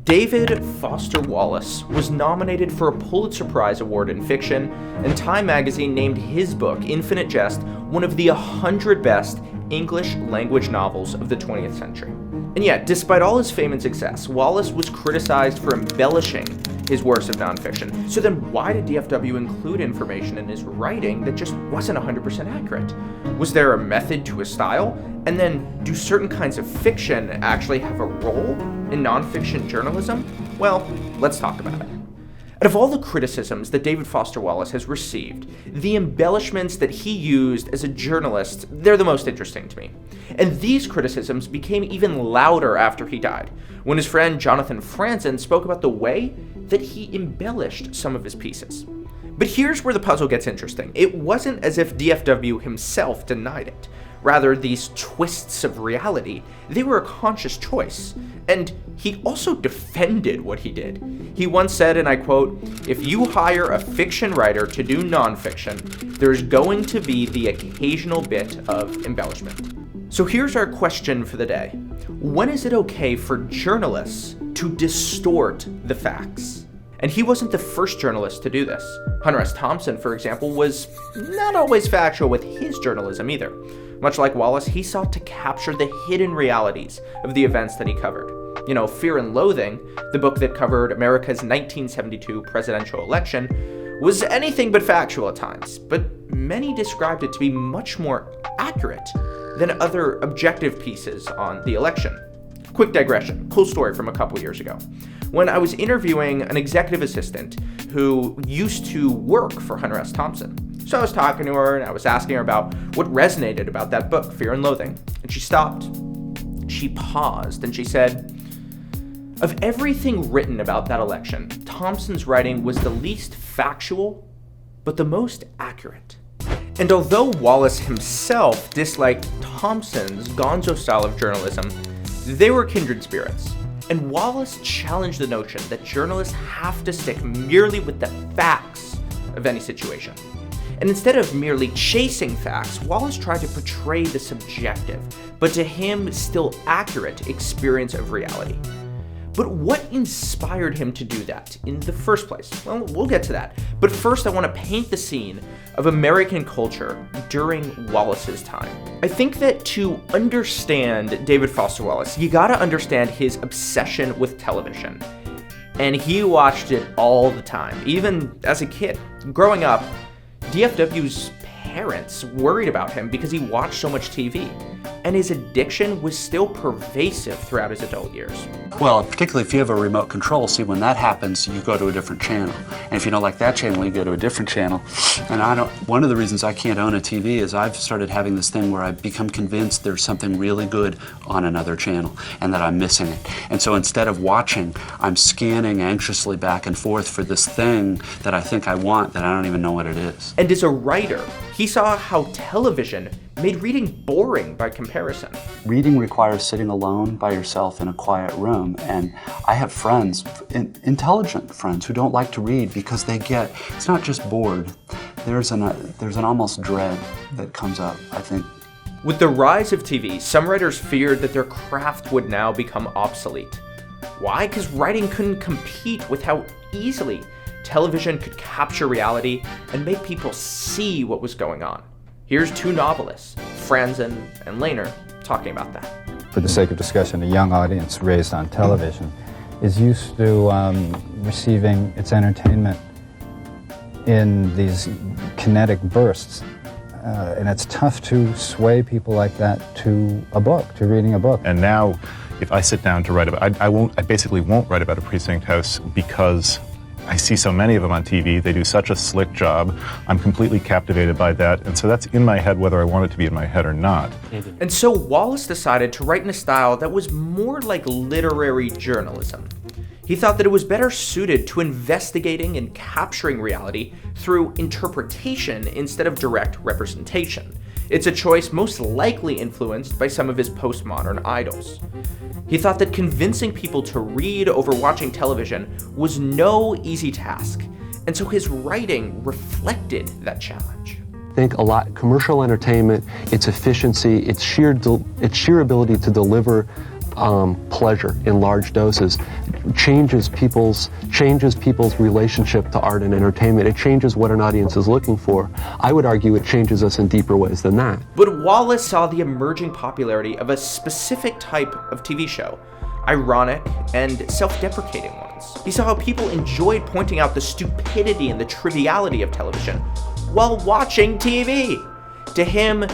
David Foster Wallace was nominated for a Pulitzer Prize Award in fiction, and Time magazine named his book, Infinite Jest, one of the 100 best English language novels of the 20th century. And yet, despite all his fame and success, Wallace was criticized for embellishing his works of nonfiction. So then why did DFW include information in his writing that just wasn't 100% accurate? Was there a method to his style? And then, do certain kinds of fiction actually have a role in nonfiction journalism? Well, let's talk about it. Out of all the criticisms that David Foster Wallace has received, the embellishments that he used as a journalist, they're the most interesting to me. And these criticisms became even louder after he died, when his friend Jonathan Franzen spoke about the way that he embellished some of his pieces. But here's where the puzzle gets interesting. It wasn't as if DFW himself denied it. Rather, these twists of reality, they were a conscious choice. And he also defended what he did. He once said, and I quote, "If you hire a fiction writer to do nonfiction, there's going to be the occasional bit of embellishment." So here's our question for the day. When is it okay for journalists to distort the facts? And he wasn't the first journalist to do this. Hunter S. Thompson, for example, was not always factual with his journalism either. Much like Wallace, he sought to capture the hidden realities of the events that he covered. You know, Fear and Loathing, the book that covered America's 1972 presidential election, was anything but factual at times, but many described it to be much more accurate than other objective pieces on the election. Quick digression, cool story from a couple years ago. When I was interviewing an executive assistant who used to work for Hunter S. Thompson. So I was talking to her and I was asking her about what resonated about that book, Fear and Loathing. And she stopped, she paused, and she said, "Of everything written about that election, Thompson's writing was the least factual, but the most accurate." And although Wallace himself disliked Thompson's gonzo style of journalism, they were kindred spirits. And Wallace challenged the notion that journalists have to stick merely with the facts of any situation. And instead of merely chasing facts, Wallace tried to portray the subjective, but to him still accurate experience of reality. But what inspired him to do that in the first place? Well, we'll get to that. But first, I want to paint the scene of American culture during Wallace's time. I think that to understand David Foster Wallace, you gotta understand his obsession with television. And he watched it all the time, even as a kid. Growing up, DFW's parents worried about him because he watched so much TV, and his addiction was still pervasive throughout his adult years. Well, particularly if you have a remote control, see, when that happens, you go to a different channel. And if you don't like that channel, you go to a different channel. And one of the reasons I can't own a TV is I've started having this thing where I've become convinced there's something really good on another channel and that I'm missing it. And so instead of watching, I'm scanning anxiously back and forth for this thing that I think I want that I don't even know what it is. And as a writer, he saw how television made reading boring by comparison. Reading requires sitting alone by yourself in a quiet room, and I have friends, intelligent friends, who don't like to read because it's not just bored, there's an almost dread that comes up, I think. With the rise of TV, some writers feared that their craft would now become obsolete. Why? Because writing couldn't compete with how easily television could capture reality and make people see what was going on. Here's two novelists, Franzen and Lehner, talking about that. For the sake of discussion, a young audience raised on television is used to receiving its entertainment in these kinetic bursts. And it's tough to sway people like that to a book, to reading a book. And now, if I sit down to write about, I basically won't write about a precinct house because I see so many of them on TV. They do such a slick job. I'm completely captivated by that. And so that's in my head whether I want it to be in my head or not. And so Wallace decided to write in a style that was more like literary journalism. He thought that it was better suited to investigating and capturing reality through interpretation instead of direct representation. It's a choice most likely influenced by some of his postmodern idols. He thought that convincing people to read over watching television was no easy task, and so his writing reflected that challenge. I think a lot commercial entertainment, its efficiency, its sheer ability to deliver pleasure in large doses changes people's relationship to art and entertainment. It changes what an audience is looking for. I would argue it changes us in deeper ways than that. But Wallace saw the emerging popularity of a specific type of TV show, ironic and self-deprecating ones. He saw how people enjoyed pointing out the stupidity and the triviality of television while watching TV. To him,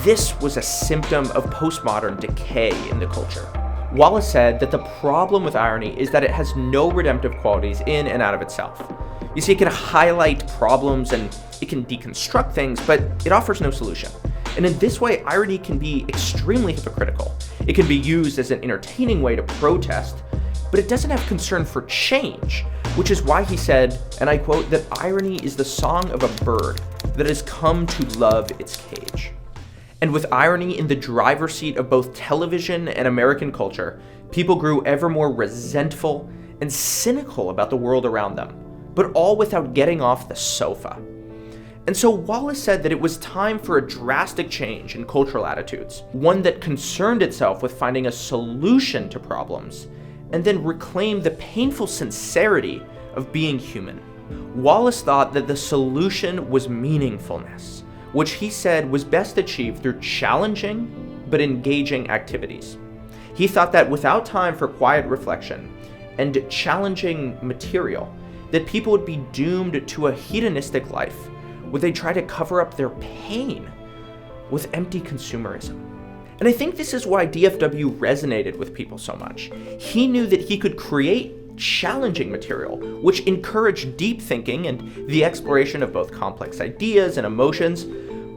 this was a symptom of postmodern decay in the culture. Wallace said that the problem with irony is that it has no redemptive qualities in and out of itself. You see, it can highlight problems and it can deconstruct things, but it offers no solution. And in this way, irony can be extremely hypocritical. It can be used as an entertaining way to protest, but it doesn't have concern for change, which is why he said, and I quote, that irony is the song of a bird that has come to love its cage. And with irony in the driver's seat of both television and American culture, people grew ever more resentful and cynical about the world around them, but all without getting off the sofa. And so Wallace said that it was time for a drastic change in cultural attitudes, one that concerned itself with finding a solution to problems, and then reclaimed the painful sincerity of being human. Wallace thought that the solution was meaningfulness, which he said was best achieved through challenging but engaging activities. He thought that without time for quiet reflection and challenging material, that people would be doomed to a hedonistic life where they try to cover up their pain with empty consumerism. And I think this is why DFW resonated with people so much. He knew that he could create challenging material, which encouraged deep thinking and the exploration of both complex ideas and emotions,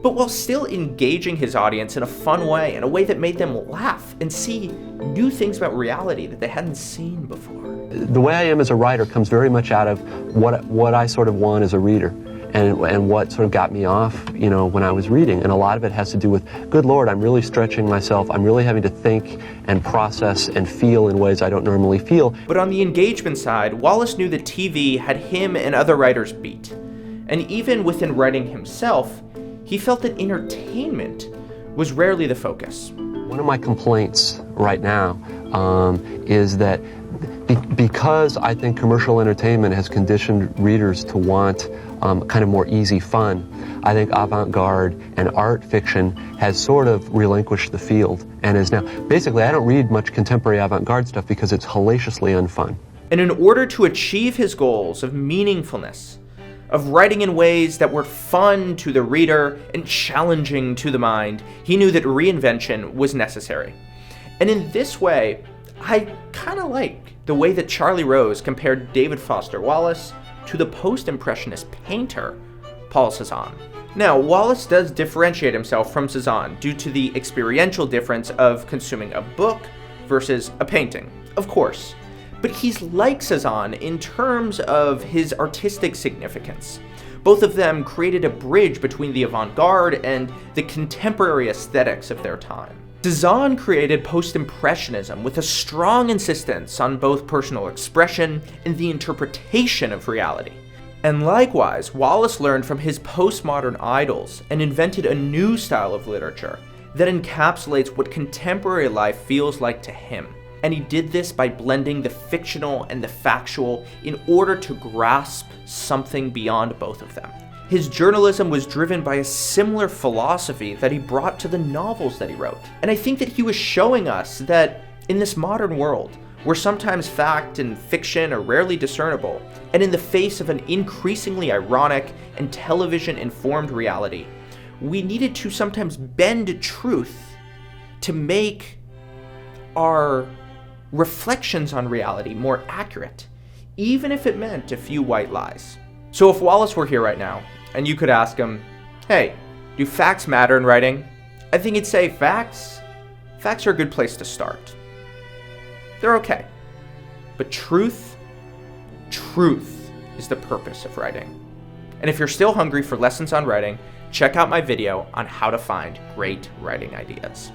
but while still engaging his audience in a fun way, in a way that made them laugh and see new things about reality that they hadn't seen before. The way I am as a writer comes very much out of what I sort of want as a reader. And what sort of got me off, when I was reading. And a lot of it has to do with, good Lord, I'm really stretching myself. I'm really having to think and process and feel in ways I don't normally feel. But on the engagement side, Wallace knew that TV had him and other writers beat. And even within writing himself, he felt that entertainment was rarely the focus. One of my complaints right now is that because I think commercial entertainment has conditioned readers to want kind of more easy fun, I think avant-garde and art fiction has sort of relinquished the field and is now, basically I don't read much contemporary avant-garde stuff because it's hellaciously unfun. And in order to achieve his goals of meaningfulness, of writing in ways that were fun to the reader and challenging to the mind, he knew that reinvention was necessary. And in this way, I kind of like the way that Charlie Rose compared David Foster Wallace to the post-impressionist painter, Paul Cézanne. Now, Wallace does differentiate himself from Cézanne due to the experiential difference of consuming a book versus a painting, of course. But he's like Cézanne in terms of his artistic significance. Both of them created a bridge between the avant-garde and the contemporary aesthetics of their time. Cézanne created post-impressionism with a strong insistence on both personal expression and the interpretation of reality. And likewise, Wallace learned from his postmodern idols and invented a new style of literature that encapsulates what contemporary life feels like to him. And he did this by blending the fictional and the factual in order to grasp something beyond both of them. His journalism was driven by a similar philosophy that he brought to the novels that he wrote. And I think that he was showing us that in this modern world, where sometimes fact and fiction are rarely discernible, and in the face of an increasingly ironic and television-informed reality, we needed to sometimes bend truth to make our reflections on reality more accurate, even if it meant a few white lies. So if Wallace were here right now, and you could ask him, hey, do facts matter in writing? I think he'd say facts are a good place to start. They're okay. But truth is the purpose of writing. And if you're still hungry for lessons on writing, check out my video on how to find great writing ideas.